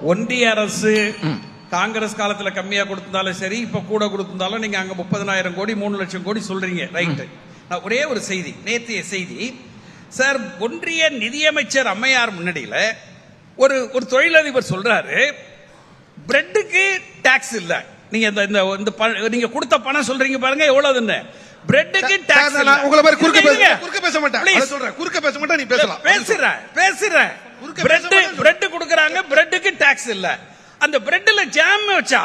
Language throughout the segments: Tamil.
ஒன்றிய அரசு காங்கிரஸ் காலத்துல கம்மியா கொடுத்திருந்தாலும் சரி, இப்ப கூட கொடுத்திருந்தாலும் நீங்க அங்க 30,000 கோடி 3 லட்சம் கோடி சொல்றீங்க, ரைட். நான் ஒரே ஒரு செய்தி, நேற்றைய செய்தி சார், ஒன்றிய நிதியமைச்சர் அம்மையார் முன்னாடியில ஒரு தொழிலதிபர் சொல்றாரு, பிரெட்டுக்கு டாக்ஸ் இல்ல. நீங்க நீங்க கொடுத்த பணம் சொல்றீங்க பாருங்க எவ்வளவுன்னு, பிரெட்டுக்கு டாக்ஸ் இல்ல. உங்களை மாதிரி குறுக்க பேச மாட்டேன் சொல்றேன், குறுக்க பேச மாட்டேன், நீ பேசலாம். பேசுறேன் பிரெட் கொடுக்கறாங்க, பிரெட்டுக்கு டாக்ஸ் இல்ல. அந்த பிரெட்ல ஜாம் வச்சா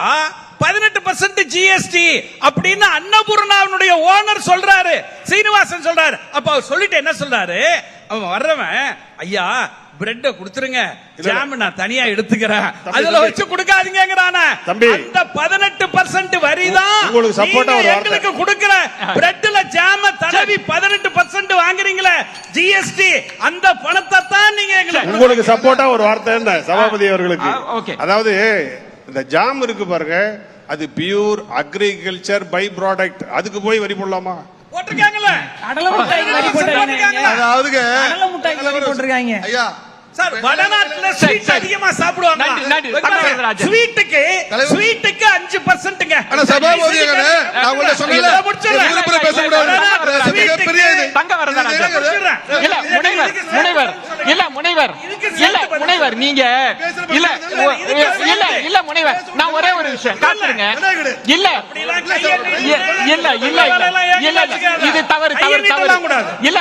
18% ஜிஎஸ்டி அப்படின்னு அன்னபூர்ணாவுடைய ஓனர் சொல்றாரு, சீனிவாசன் சொல்றாரு. அப்ப அவர் சொல்லிட்டு என்ன சொல்றாரு, அவன் வர்றவன், ஐயா பிரெட் கொடுத்துருங்க, ஜாம் நான் தனியா எடுத்துக்கிறேன், அதுல வச்சு கொடுக்காதீங்கங்கறானே. அந்த 18% வரி தான் உங்களுக்கு சப்போர்ட்டா எங்களுக்கு கொடுக்கிற பிரெட்ல ஜாம தடவி 18% வாங்குறீங்களே ஜிஎஸ்டி, அந்த பணத்தை தான் நீங்க உங்களுக்கு சப்போர்ட்டா ஒரு வார்த்தை என்ன சபாபதி அவர்களுக்கு, அதாவது இந்த ஜாம் இருக்கு பாருங்க, அது பியூர் அக்ரிகல்ச்சர் பை ப்ராடக்ட், அதுக்கு போய் வரி போடலாமா? போட்டிருக்காங்கல்ல, போட்டிருக்காங்க. ஐயா சார், வடநாட்டுல ஸ்வீட் அதிகமா சாப்பிடுவாங்க, ஸ்வீட்டுக்கு 5%ங்க. ஆனா சபாபதி அவர்களே, நான் உங்களை சொன்னேன்ல, விருப்பற பேச கூடாது, பெரிய இது தங்க வரதராஜன் இல்ல முனைவர் நீங்க இல்ல முனைவர், நான் ஒரே ஒரு விஷயம் காத்துருங்க. இல்ல இது தவறு இல்ல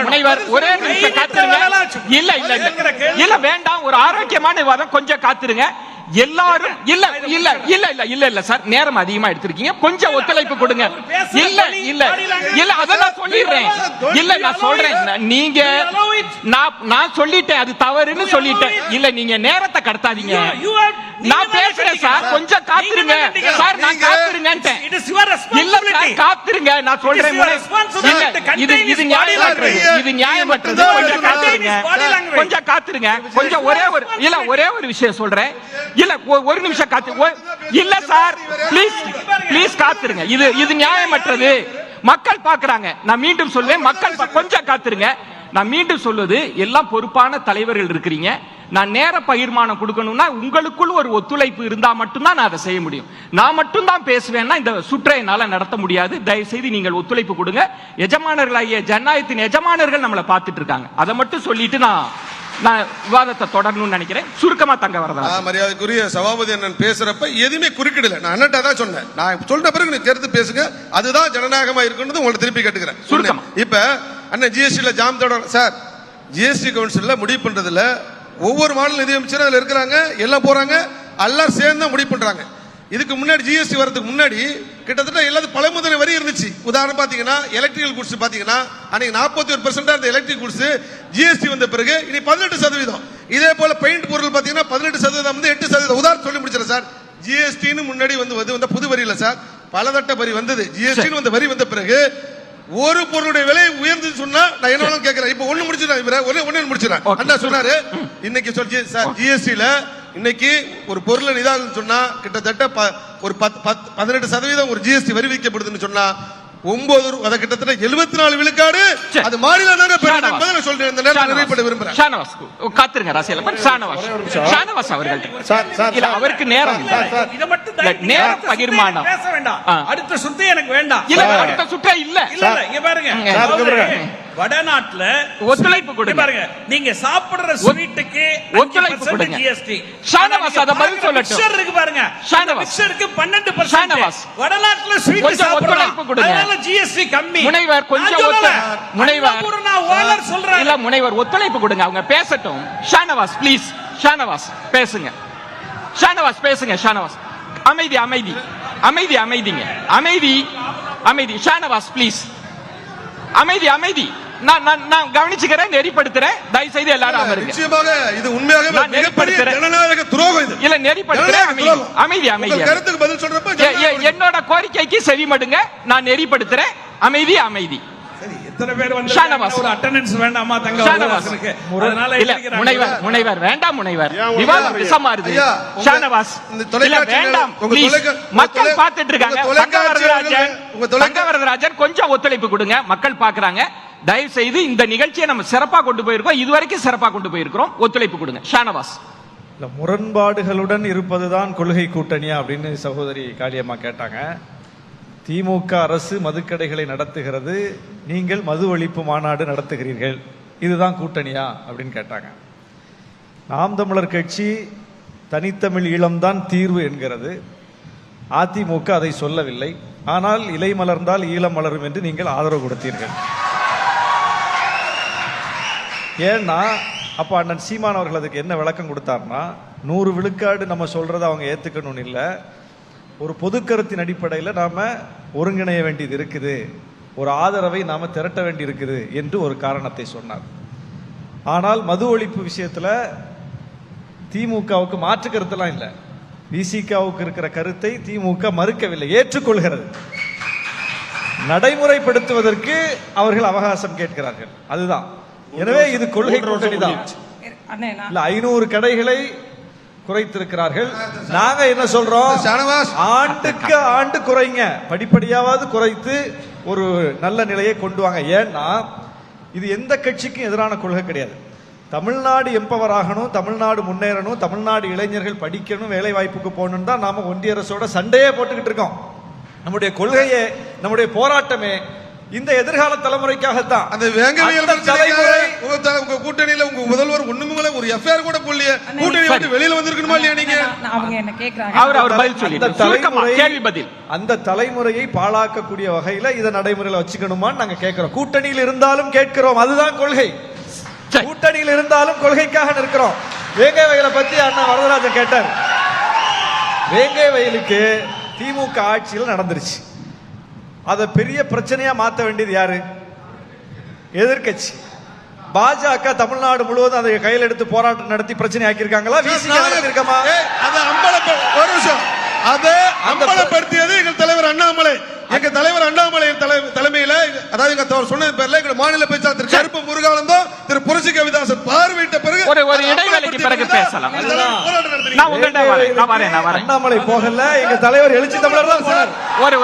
முனைவர், ஒரே நிமிஷம் காத்துருங்க. இல்ல வேண்டாம், ஒரு ஆரோக்கியமான விவாதம், கொஞ்சம் காத்துருங்க எல்லாரும். இல்ல சார், நேரம் அதிகமா எடுத்திருக்கீங்க, கொஞ்சம் ஒத்துழைப்பு கொடுங்க. இல்ல அத நான் சொல்லிடுறேன். இல்ல நான் சொல்றேன், நீங்க நான் சொல்லிட்டேன், அது தவறுன்னு சொல்லிட்டேன். இல்ல நீங்க நேரத்தை கடத்தாதீங்க, நான் பேசுறேன் சார், கொஞ்சம் காத்துருங்க சார், நான் காத்துருங்கன்ட்டேன். இல்ல சார் காத்துருங்க, நான் சொல்றேன். இது நியாயமற்றது, கொஞ்சம் காத்துருங்க. கொஞ்சம் ஒரே ஒரு விஷயம் சொல்றேன். இல்ல ஒரு நிமிஷம் காத்து. இல்ல சார், ப்ளீஸ் காத்துருங்க. இது நியாயமற்றது, மக்கள் பாக்குறாங்க. நான் மீண்டும் சொல்வேன், மக்கள் கொஞ்சம் காத்துருங்க. நான் மீண்டும் சொல்வது, எல்லாம் பொறுப்பான தலைவர்கள் இருக்கிறீங்க. நான் நேர பகிர்மானம் கொடுக்கணும்னா உங்களுக்குள் ஒரு ஒத்துழைப்பு இருந்தா மட்டும்தான் நான் அதை செய்ய முடியும். நான் மட்டும் தான் பேசுவேன்னா இந்த சுற்றை என்னால நடத்த முடியாது. தயவு செய்து நீங்கள் ஒத்துழைப்பு கொடுங்க. எஜமானர்களாகிய ஜனநாயகத்தின் எஜமானர்கள் நம்மளை பார்த்துட்டு இருக்காங்க. அதை மட்டும் சொல்லிட்டு நான் விவாதத்தை தொடரணும்னு நினைக்கிறேன். சுருக்கமா தங்க வரதா. மரியாதைக்குரிய சபாபதி அண்ணன் பேசுறப்ப எதுவுமே குறுக்கிடல. நான் அண்ணன்ட்ட தான் சொன்னேன், நான் சொல்ற பிறகு நீ தேர்ந்து பேசுங்க, அதுதான் ஜனநாயகமா இருக்குன்னு உங்களை திருப்பி கேட்டுக்கிறேன். சுருக்கமா இப்ப அண்ணன் ஜிஎஸ்டில ஜாம் தொடர் சார், ஜிஎஸ்டி கவுன்சில்ல முடிவு பண்றதுல ஒவ்வொரு மாநில நிதியமைச்சரும் அதுல இருக்கிறாங்க, எல்லாம் போறாங்க, எல்லாரும் சேர்ந்து முடிவு பண்றாங்க. இதுக்கு முன்னாடி ஜிஎஸ்டி வரதுக்கு முன்னாடி கிட்டத்தட்ட எல்லாத்துக்கும் பழமுதல் வரி இருந்துச்சு. உதாரணம் பாத்தீங்கன்னா எலக்ட்ரிக்கல் குட்ஸ் பாத்தீங்கன்னா அன்னைக்கு 41% இருந்த எலக்ட்ரிக் குட்ஸ் ஜிஎஸ்டி வந்த பிறகு இனி 18%. இதே போல பெயிண்ட் பொருள் பாத்தீங்கன்னா 18% வந்து 8%. உதாரணம் சொல்லி முடிச்சிடறேன் சார், ஜிஎஸ்டின்னு முன்னாடி வந்த புது வரி இல்ல சார், பலதட்ட வரி வந்தது. ஜிஎஸ்டின்னு வந்த வரி வந்த பிறகு ஒரு பொருளுடைய விலை உயர்ந்து சொன்னா நான் என்ன கேட்கிறேன். இப்ப ஒண்ணு முடிச்சிடறேன், முடிச்சிடறேன். அண்ணா சொன்னாரு இன்னைக்கு சொல்லி சார், ஜிஎஸ்டில இன்னைக்கு ஒரு பொருளை நிதானம் சொன்னா கிட்டத்தட்ட ஒரு 18% ஒரு ஜிஎஸ்டி வரி விதிக்கப்படுதுன்னு சொன்னா 9 அதை கிட்டத்தட்ட 74 விழுக்காடு அது மாநில சொல்றேன். காத்துருங்க ரசிகர்கள், ஷானவாஸ் அவர்கள் அவருக்கு நேரம் நேரம் பகிர்மானம் அடுத்த சுற்று எனக்கு வேண்டாம். அடுத்த சுற்றே இல்ல இங்க பாருங்க, வடநாட்டுல ஒத்துழைப்பு கொடுங்க. பாருங்க, நீங்க சாப்பிடுற ஸ்வீட்டுக்கு ஒத்துழைப்பு கொடுங்க. ஜிஎஸ்டி ஷானவாஸ் அத பதில் சொல்லட்டும். மிக்சர் இருக்கு பாருங்க, ஷானவாஸ் மிக்சருக்கு 12%. ஷானவாஸ் வடநாட்டுல ஸ்வீட் ஒத்துழைப்பு கொடுங்க. அதனால ஜிஎஸ்டி கம்மி. முனைவர் கொஞ்சம் முனைவர் ஓனர் சொல்றாங்க. இல்ல முனைவர் ஒத்துழைப்பு கொடுங்க, அவங்க பேசட்டும். ஷானவாஸ் ப்ளீஸ், ஷானவாஸ் பேசுங்க. ஷானவாஸ் பேசுங்க. ஷானவாஸ் அமைதி அமைதி அமைதி அமைதிங்க, அமைதி அமைதி. ஷானவாஸ் ப்ளீஸ் அமைதி அமைதி. நான் கவனிச்சுக்கிறேன், நெறிப்படுத்துறேன். தயவு செய்து எல்லாரும் அமருங்க. நிச்சயமாக இது உண்மையாகவே மிகப்பெரிய ஜனநாயக துரோகம் இது. இல்ல நெறிப்படுத்துறேன், அமைதி அமைதி. கருத்துக்கு பதில் சொல்றப்ப என்னோட கோரிக்கைக்கு செவிமடுங்க. நான் நெறிப்படுத்துறேன், அமைதி அமைதி. எத்தனை பேர் வந்து ஷானவாஸ் ஒரு அட்டெண்டன்ஸ் வேண்டாமா தங்க வரதராஜனுக்கு? அதனால இல்ல முனைவர் வேண்டாம், முனைவர் விவாதம் விஷமாறுது. ஷானவாஸ் இல்ல வேண்டாம், மக்கள் பார்த்துட்டு இருக்காங்க. தங்க வரதராஜன் கொஞ்சம் ஒத்துழைப்பு கொடுங்க, மக்கள் பாக்குறாங்க. தயவு செய்து இந்த நிகழ்ச்சியை நம்ம சிறப்பா கொண்டு போயிருக்கோம், இதுவரைக்கும் சிறப்பா கொண்டு போயிருக்கிறோம். ஒத்துழைப்பு கொடுங்க. ஷானவாஸ். இல்ல, முரண்பாடுகளுடன் இருப்பதுதான் கொள்கை கூட்டணியா அப்படின்னு சகோதரி காளியம்மா கேட்டாங்க. திமுக அரசு மதுக்கடைகளை நடத்துகிறது, நீங்கள் மது ஒழிப்பு மாநாடு நடத்துகிறீர்கள், இதுதான் கூட்டணியா அப்படின்னு கேட்டாங்க. நாம் தமிழர் கட்சி தனித்தமிழ் ஈழம்தான் தீர்வு என்கிறது. அதிமுக அதை சொல்லவில்லை. ஆனால் இலை மலர்ந்தால் ஈழம் மலரும் என்று நீங்கள் ஆதரவு கொடுத்தீர்கள். ஏன்னா அப்ப அண்ணன் சீமான் அவர்கள் அதுக்கு என்ன விளக்கம் கொடுத்தார்னா, 100 விழுக்காடு நம்ம சொல்றதை அவங்க ஏத்துக்கணும்னு இல்லை, ஒரு பொதுக்கருத்தின் அடிப்படையில் நாம ஒருங்கிணைய வேண்டியது இருக்குது, ஒரு ஆதரவை நாம திரட்ட வேண்டி இருக்குது என்று ஒரு காரணத்தை சொன்னார். ஆனால் மது ஒழிப்பு விஷயத்துல திமுகவுக்கு மாற்று கருத்தெல்லாம் இல்லை. விசிகாவுக்கு இருக்கிற கருத்தை திமுக மறுக்கவில்லை, ஏற்றுக்கொள்கிறது. நடைமுறைப்படுத்துவதற்கு அவர்கள் அவகாசம் கேட்கிறார்கள், அதுதான். எனவே இது கொள்கை கூட்டணி தான். 500 கடைகளை குறைத்திருக்கிறார்கள். நாங்க என்ன சொல்றோம், ஆண்டுக்கு ஆண்டு குறைங்க, படிப்படியாவது குறைத்து ஒரு நல்ல நிலையை கொண்டு வாங்க. ஏன்னா இது எந்த கட்சிக்கும் எதிரான கொள்கை கிடையாது. தமிழ்நாடு எம்பவர் ஆகணும், தமிழ்நாடு முன்னேறணும், தமிழ்நாடு இளைஞர்கள் படிக்கணும், வேலை வாய்ப்புக்கு போகணும் தான் நாம ஒன்றிய அரசோட சண்டையே போட்டுக்கிட்டு இருக்கோம். நம்முடைய கொள்கையே, நம்முடைய போராட்டமே இந்த எதிர்கால தலைமுறைக்காகத்தான். அந்த வேங்கவியல் தலைமுறை உங்க கூட்டணியில உங்க முதல்வர் ஒண்ணுமே ஒரு எஃப்ஐஆர் கூட போடலையே, கூட்டணி விட்டு வெளியில வந்திருக்கணுமா இல்லையா? நீங்க அவங்க என்ன கேக்குறாங்க, அவர் பதில் சொல்லிட்டார். கேள்வி பதில். அந்த தலைமுறையை பாழாக்கக்கூடிய வகையில இதை நடைமுறையில வச்சுக்கணுமான்னு நாங்க கேட்கிறோம். கூட்டணியில் இருந்தாலும் கேட்கிறோம், அதுதான் கொள்கை. கூட்டணியில் இருந்தாலும் கொள்கைக்காக நிற்கிறோம். வேங்கை வயலை பத்தி அண்ணா வரதராஜன் கேட்டார். வேங்கை வயலுக்கு திமுக ஆட்சியில் நடந்துருச்சு, அதை பெரிய பிரச்சனையா மாத்த வேண்டியது யாரு? எதிர்கட்சி. பாஜக தமிழ்நாடு முழுவதும் அதை கையில் எடுத்து போராட்டம் நடத்தி பிரச்சனை ஆக்கியிருக்காங்களா? இருக்கமா? ஒரு நிமிஷம், அதை அம்பலப்படுத்தியது எங்கள் தலைவர் அண்ணாமலை. எங்க தலைவர் அண்ணாமலை தலைமையில, அதாவது எங்க சொன்னது பேர்ல எங்க மாநில பேச்சாளர் திரு கருப்பு முருகானந்தம், திரு புரட்சி கவிதாசன் பார்வையிட்ட பிறகு ஒரு இடைவேளைக்கு பிறகு பேசலாம். அண்ணாமலை போகல, எங்க தலைவர் எழுச்சி தமிழர் தான் போனார். ஒரு